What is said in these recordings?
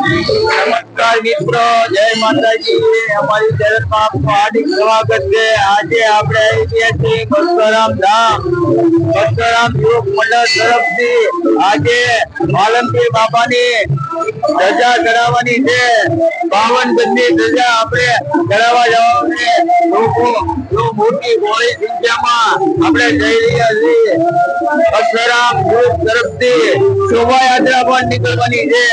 નમસ્કાર મિત્રો, જય માતાજી। અમારી ચેનલમાં આપનું હાર્દિક સ્વાગત છે। આજે આપણે આવી ગયા છીએ પરશુરામ ધામ। પરશુરામ યુવક મંડળ તરફથી આજે માલમપીર બાપાની ધજા ચડાવવાની છે। 52 ગજની ધજા આપણે ચડાવવા જવાની લોકો મોટી મોટી સંખ્યામાં આપણે જઈ રહ્યા છીએ। પરશુરામ યુવક તરફથી શોભાયાત્રા પણ નીકળવાની છે।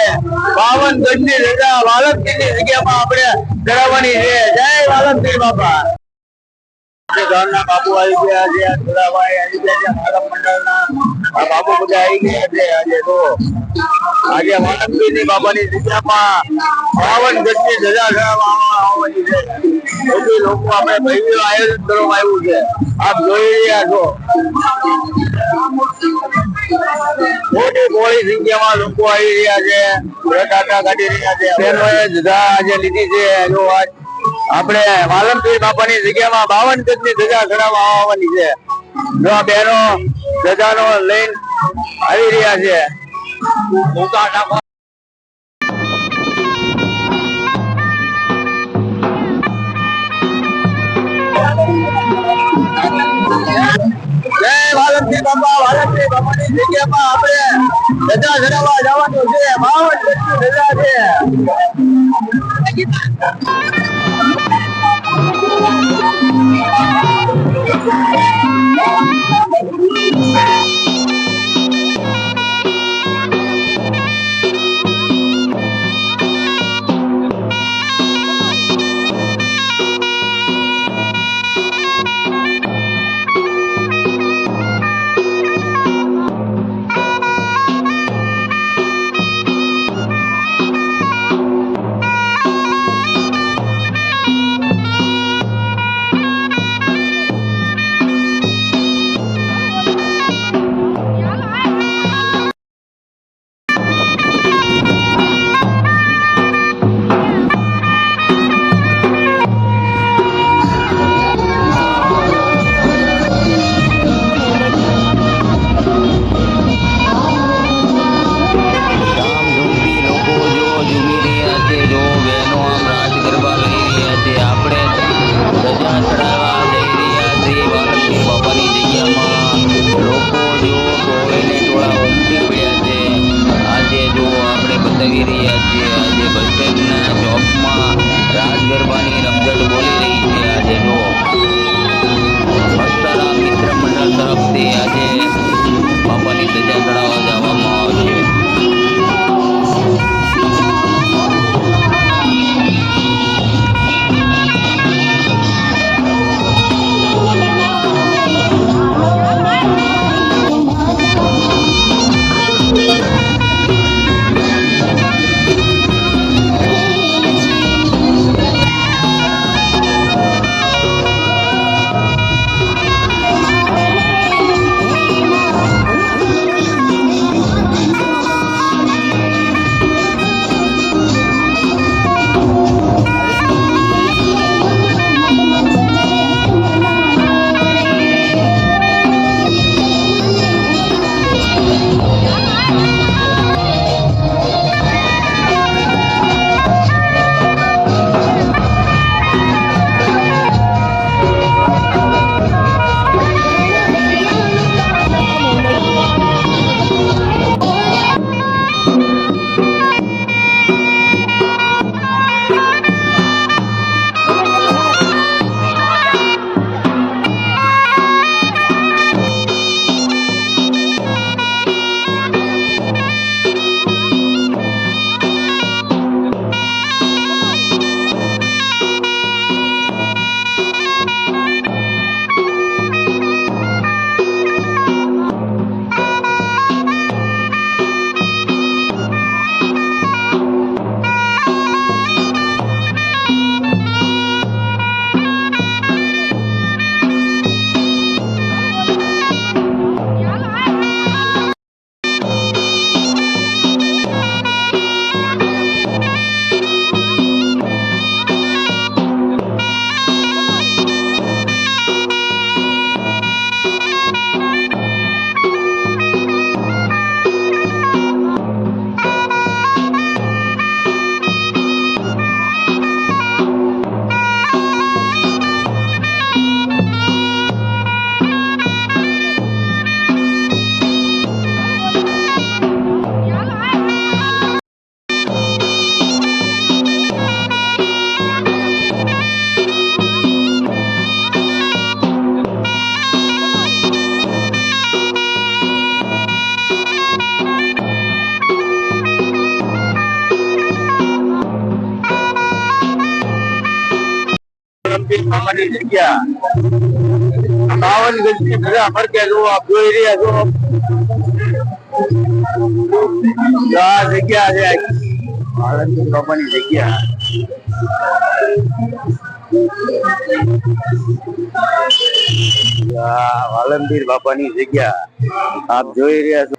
52 ગજની ધજા વાલમપીરની જગ્યામાં આપણે ચડાવવાની છે। જય વાલમપીર બાપા। ગામના બાપુ આવી ગયા છે, થોડાભાઈ આવી ગયા છે, માલમ મંડળના આ બાપુ બધા આવી ગયા છે। આજે વાલમપીરની બાપાની જગ્યામાં 52 ગજની ધજા ચડાવવામાં આવવાની છે। બધી લોકો આપણે ભવ્ય આયોજન કરવામાં આવ્યું છે, આપ જોઈ રહ્યા છો। મોટી મોટી સંખ્યામાં લોકો આવી રહ્યા છે, રટાટા કાઢી રહ્યા છે। બહેનોએ ધજા આજે લીધી છે। જો આપણે વાલમપીર બાપાની જગ્યામાં 52 ગજની ધજા ચડાવવામાં આવવાની છે। જો આ બહેનો ધજાનો લઈને આવી રહ્યા છે। જય વાલમપીર બાપા। વાલમપીર બાપાની જગ્યામાં આપણે ધજા ચડાવવા જવાનું છે। 52 ગજની ધજા છે। વાલમપીર બાપાની જગ્યા 52 ગજની ધજા ફરકે જો આપ જોઈ રહ્યા છો આ જગ્યા છે વાલમપીર બાપાની જગ્યા વાલમપીર બાપાની જગ્યા આપ જોઈ રહ્યા છો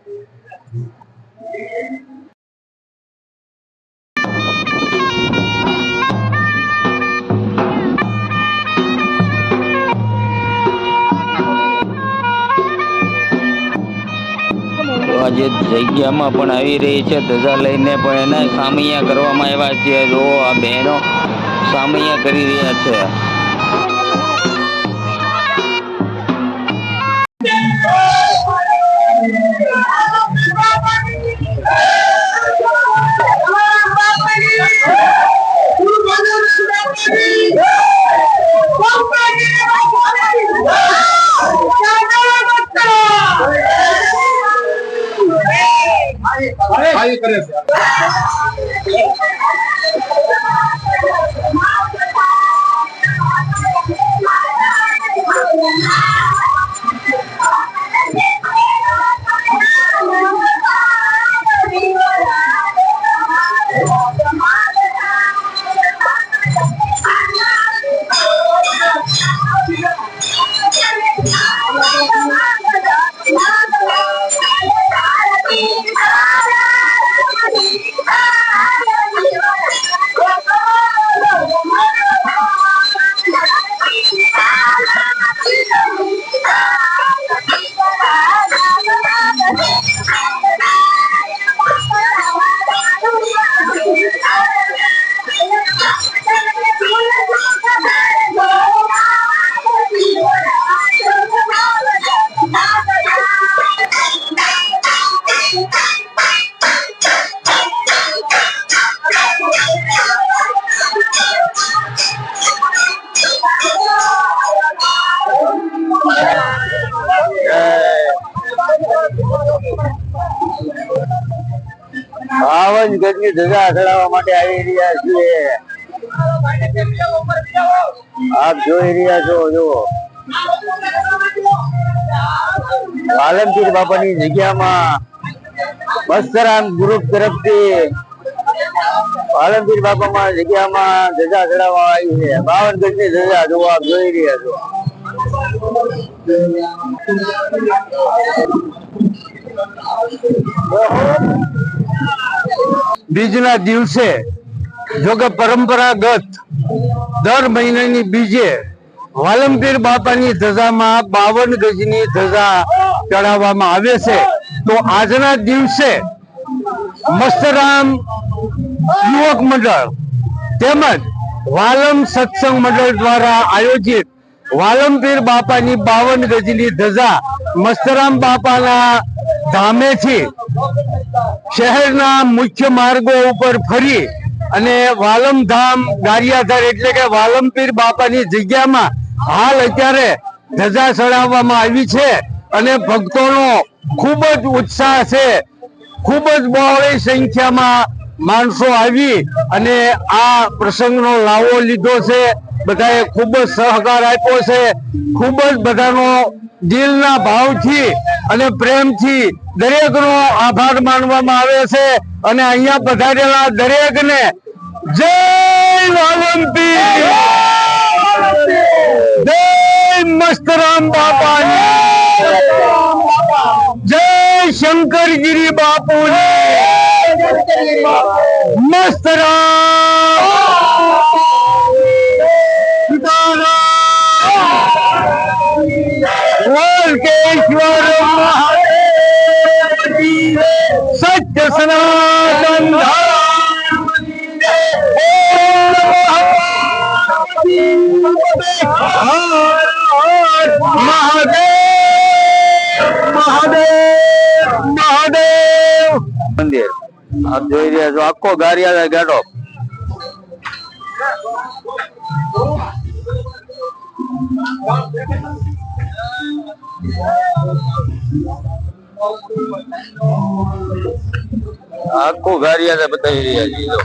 આજે જગ્યામાં પણ આવી રહી છે ધજા લઈને પણ એના સામૈયા કરવામાં આવ્યા છે જો આ બહેનો સામૈયા કરી રહ્યા છે ગજની ધજા ચડાવવા માટે આવી રહ્યા છીએ આપ જોઈ રહ્યા છો જો વાલમપીર બાપાની જગ્યામાં મસ્તરામ ગ્રુપ તરફથી વાલમપીર બાપામાં જગ્યામાં ધજા ચડાવવા આવી છે 52 ગજની ધજા જો આપ જોઈ રહ્યા છો બીજના દિવસે જો કે પરંપરાગત દર મહિનાની બીજે વાલમપીર બાપાની ધજામાં 52 ગજની ધજા ચડાવવામાં આવે છે તો આજના દિવસે મસ્તરામ યુવક મંડળ તેમજ વાલમ સત્સંગ મંડળ દ્વારા આયોજિત વાલમપીર બાપાની 52 ગજની ધજા મસ્તરામ બાપાના ધામેથી શહેરના મુખ્ય માર્ગો ઉપર ફરી અને વાલમધામ ગારિયાધાર એટલે કે વાલમપીર બાપાની જગ્યામાં હાલ અત્યારે ધજા ચડાવવામાં આવી છે અને ભક્તોનો ખૂબ જ ઉત્સાહ છે ખૂબ જ બહોળી સંખ્યામાં માણસો આવી અને આ પ્રસંગનો લાવો લીધો છે બધાએ ખૂબ જ સહકાર આપ્યો છે ખૂબ જ બધાનો દિલના ભાવથી અને પ્રેમથી દરેકનો આભાર માનવામાં આવે છે અને અહીંયા પધારેલા દરેકને જય વાલમપીર જય મસ્તરામ બાપાની જય શંકરગીરી બાપુની મસ્તરામ કેશ્વર સત્ય સનાતન મહાદેવ મંદિર આપ જોઈ રહ્યા છો આખો ગારિયાધાર ગેટો આખો ગારિયાધાર બતાવી રહ્યા છીએ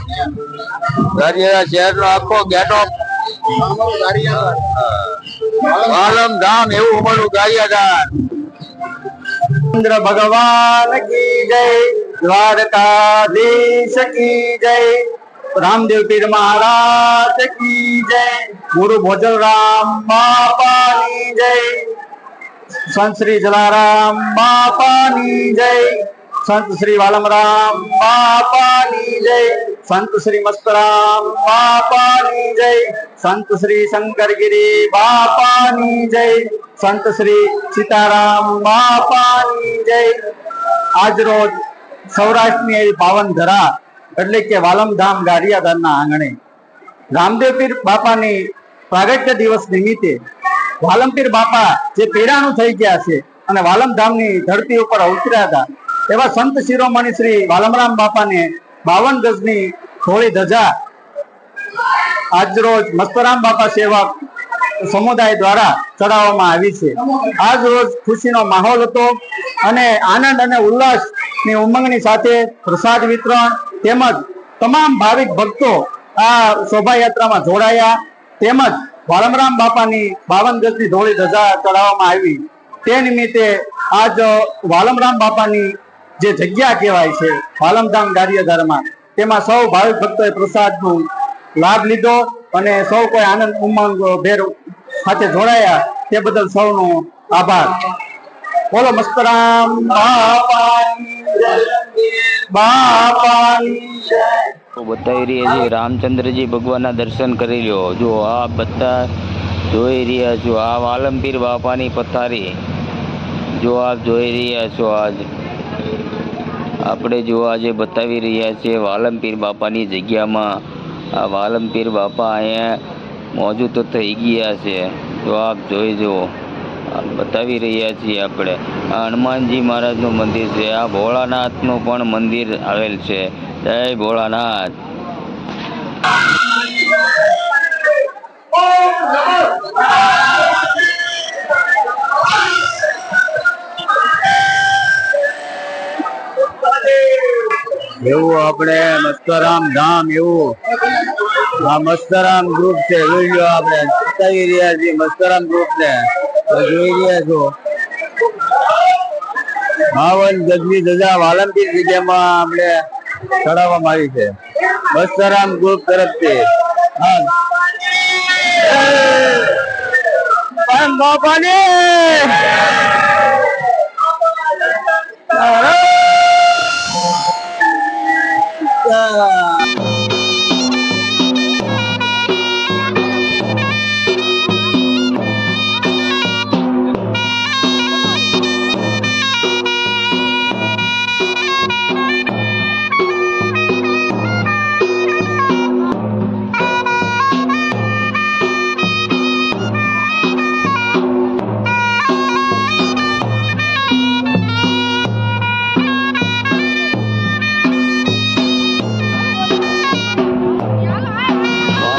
ગારિયાધાર શહેરનો આખો ગેટો વાલમ ધામ એવું અમારું ગારિયાધાર. ચંદ્ર ભગવાન કી જય, દ્વારકાધીશ કી જય, રામદેવ પીર મહારાજ કી જય, ગુરુ ભોજલરામ બાપાની જય, સંત શ્રી જલારામ બાપાની જય, સંત શ્રી વાલમરામ બાપાની જય, સંત શ્રી મસ્તરામ બાપાની જય, સંત શ્રી શંકરગીરી બાપાની જય, સંત શ્રી સીતારામ બાપાની જય. આજ રોજ સૌરાષ્ટ્રની એવી પાવન ધરા એટલે કે વાલમધામ ગારિયાધારના આંગણે રામદેવ પીર બાપાની પ્રાગટ્ય દિવસ નિમિત્તે વાલમપીર બાપા જે પીડાણું થઈ ગયા છે અને વાલમધામની ધરતી ઉપર ઉતર્યા હતા એવા સંત શિરોમણી શ્રી વાલમરામ બાપાને 52 ગજની ધોળી ધજા આજ રોજ મસ્તરામ બાપા સેવક સમુદાય દ્વારા ચડાવવામાં આવી છે. આજ રોજ ખુશીનો માહોલ હતો અને આનંદ અને ઉલ્લાસની ઉમંગની સાથે પ્રસાદ વિતરણ તેમજ તમામ ભાવિક ભક્તો આ શોભાયાત્રામાં જોડાયા તેમજ વાલમરામ બાપાની 52 ગજની ધોળી ધજા ચડાવવામાં આવી. તે નિમિત્તે આજ વાલમરામ બાપાની જે જગ્યા કહેવાય છે વાલમધામ ગારિયાધારમાં તેમાં સૌ ભાવિક ભક્તોએ પ્રસાદનો લાભ લીધો અને સૌ કોઈ આનંદ ઉમંગ ભેર સાથે જોડાયા તે બદલ સૌનો આભાર. બોલો મસ્તરામ બાપાની જય, બાપાની જય. બતાવી રહ્યા છે રામચંદ્રજી ભગવાનના દર્શન કરી લો. જો આ બધા જોઈ રહ્યા છો આ વાલમપીર બાપાની પથારી જો આપ જોઈ રહ્યા છો. આજ આપણે જો આજે બતાવી રહ્યા છીએ વાલમપીર બાપાની જગ્યામાં આ વાલમપીર બાપા અહીંયા મોજૂદ થઈ ગયા છે. જો આપ જોઈ જુઓ બતાવી રહ્યા છીએ આપણે. આ હનુમાનજી મહારાજનું મંદિર છે. આ ભોળાનાથનું પણ મંદિર આવેલ છે. જય ભોળાનાથ. એવું આપણે મસ્તરામ ધામ એવું આ મસ્તરામ ગ્રુપ છે. જોઈ લો આપણે બતાવી રહ્યા છીએ મસ્તરામ ગ્રુપ ને જોઈ રહ્યા છો. 52 ગજની ધજા વાલમપીર જગ્યામાં આપણે ચડાવવામાં આવી છે મસ્તરામ ગ્રુપ તરફથી.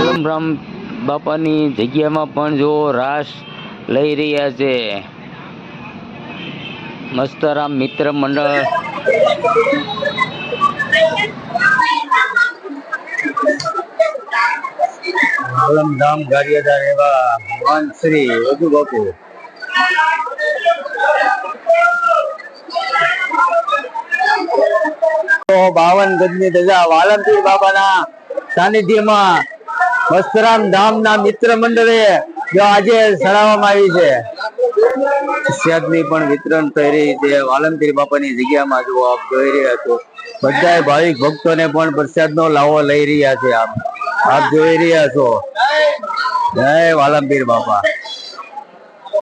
વાલમરામ બાપાની જગ્યામાં પણ જો રાસ લઈ રહ્યા છે મસ્તરામ મિત્ર મંડળ. વાલમધામ ગારિયાધાર એવા ભગવાન શ્રી વધુ બાપુ તો 52 ગજની ધજા વાલમપીર બાપાના સાનિધ્યમાં મસ્તરામ ધામના મિત્ર મંડળે જો આજે ચડાવવામાં આવી છે. પ્રસાદની પણ વિતરણ થઈ રહી છે વાલમપીર બાપાની જગ્યામાં. જો આપ જોઈ રહ્યા છો બધા ભાવિક ભક્તોને પણ પ્રસાદનો લાવો લઈ રહ્યા છે. આપ જોઈ રહ્યા છો. જય વાલમપીર બાપા.